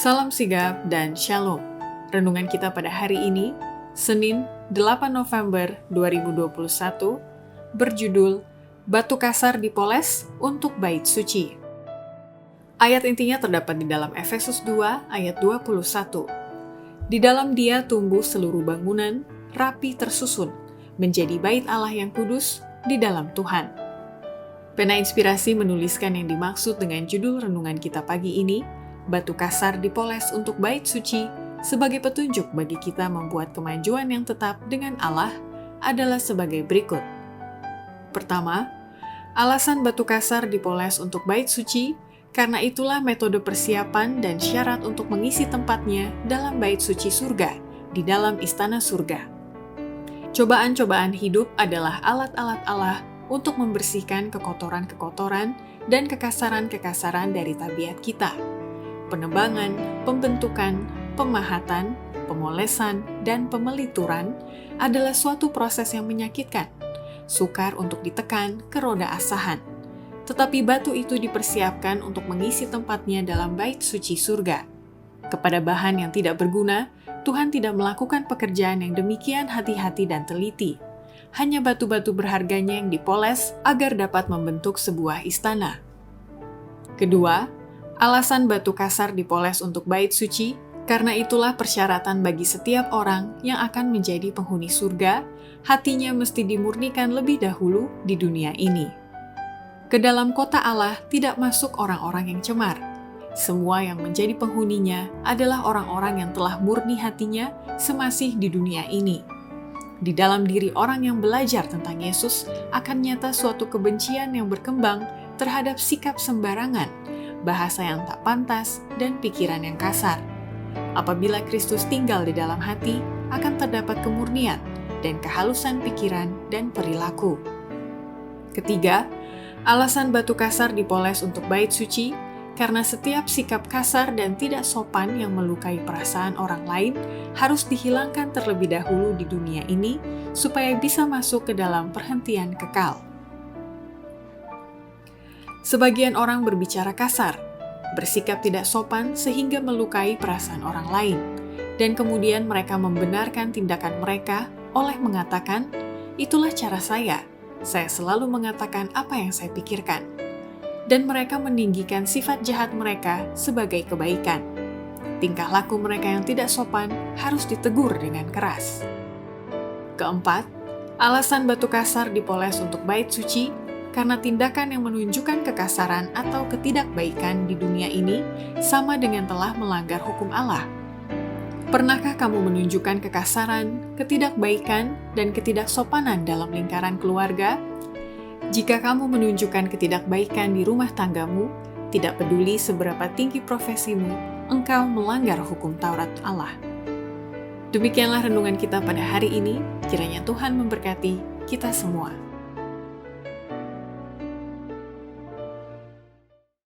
Salam sigap dan shalom. Renungan kita pada hari ini, Senin 8 November 2021, berjudul Batu Kasar Dipoles untuk Bait Suci. Ayat intinya terdapat di dalam Efesus 2 ayat 21. Di dalam Dia tumbuh seluruh bangunan, rapi tersusun, menjadi bait Allah yang kudus di dalam Tuhan. Pena Inspirasi menuliskan yang dimaksud dengan judul renungan kita pagi ini, Batu Kasar Dipoles untuk Bait Suci, sebagai petunjuk bagi kita membuat kemajuan yang tetap dengan Allah adalah sebagai berikut. Pertama, alasan batu kasar dipoles untuk bait suci, karena itulah metode persiapan dan syarat untuk mengisi tempatnya dalam bait suci surga, di dalam istana surga. Cobaan-cobaan hidup adalah alat-alat Allah untuk membersihkan kekotoran-kekotoran dan kekasaran-kekasaran dari tabiat kita. Penebangan, pembentukan, pemahatan, pemolesan, dan pemelituran adalah suatu proses yang menyakitkan, sukar untuk ditekan ke roda asahan. Tetapi batu itu dipersiapkan untuk mengisi tempatnya dalam bait suci surga. Kepada bahan yang tidak berguna, Tuhan tidak melakukan pekerjaan yang demikian hati-hati dan teliti. Hanya batu-batu berharganya yang dipoles agar dapat membentuk sebuah istana. Kedua, alasan batu kasar dipoles untuk bait suci, karena itulah persyaratan bagi setiap orang yang akan menjadi penghuni surga, hatinya mesti dimurnikan lebih dahulu di dunia ini. Ke dalam kota Allah tidak masuk orang-orang yang cemar. Semua yang menjadi penghuninya adalah orang-orang yang telah murni hatinya semasih di dunia ini. Di dalam diri orang yang belajar tentang Yesus akan nyata suatu kebencian yang berkembang terhadap sikap sembarangan, bahasa yang tak pantas, dan pikiran yang kasar. Apabila Kristus tinggal di dalam hati, akan terdapat kemurnian dan kehalusan pikiran dan perilaku. Ketiga, alasan batu kasar dipoles untuk bait suci, karena setiap sikap kasar dan tidak sopan yang melukai perasaan orang lain harus dihilangkan terlebih dahulu di dunia ini, supaya bisa masuk ke dalam perhentian kekal. Sebagian orang berbicara kasar, bersikap tidak sopan sehingga melukai perasaan orang lain, dan kemudian mereka membenarkan tindakan mereka oleh mengatakan, "Itulah cara saya selalu mengatakan apa yang saya pikirkan." Dan mereka meninggikan sifat jahat mereka sebagai kebaikan. Tingkah laku mereka yang tidak sopan harus ditegur dengan keras. Keempat, alasan batu kasar dipoles untuk bait suci, karena tindakan yang menunjukkan kekasaran atau ketidakbaikan di dunia ini sama dengan telah melanggar hukum Allah. Pernahkah kamu menunjukkan kekasaran, ketidakbaikan, dan ketidaksopanan dalam lingkaran keluarga? Jika kamu menunjukkan ketidakbaikan di rumah tanggamu, tidak peduli seberapa tinggi profesimu, engkau melanggar hukum Taurat Allah. Demikianlah renungan kita pada hari ini, kiranya Tuhan memberkati kita semua.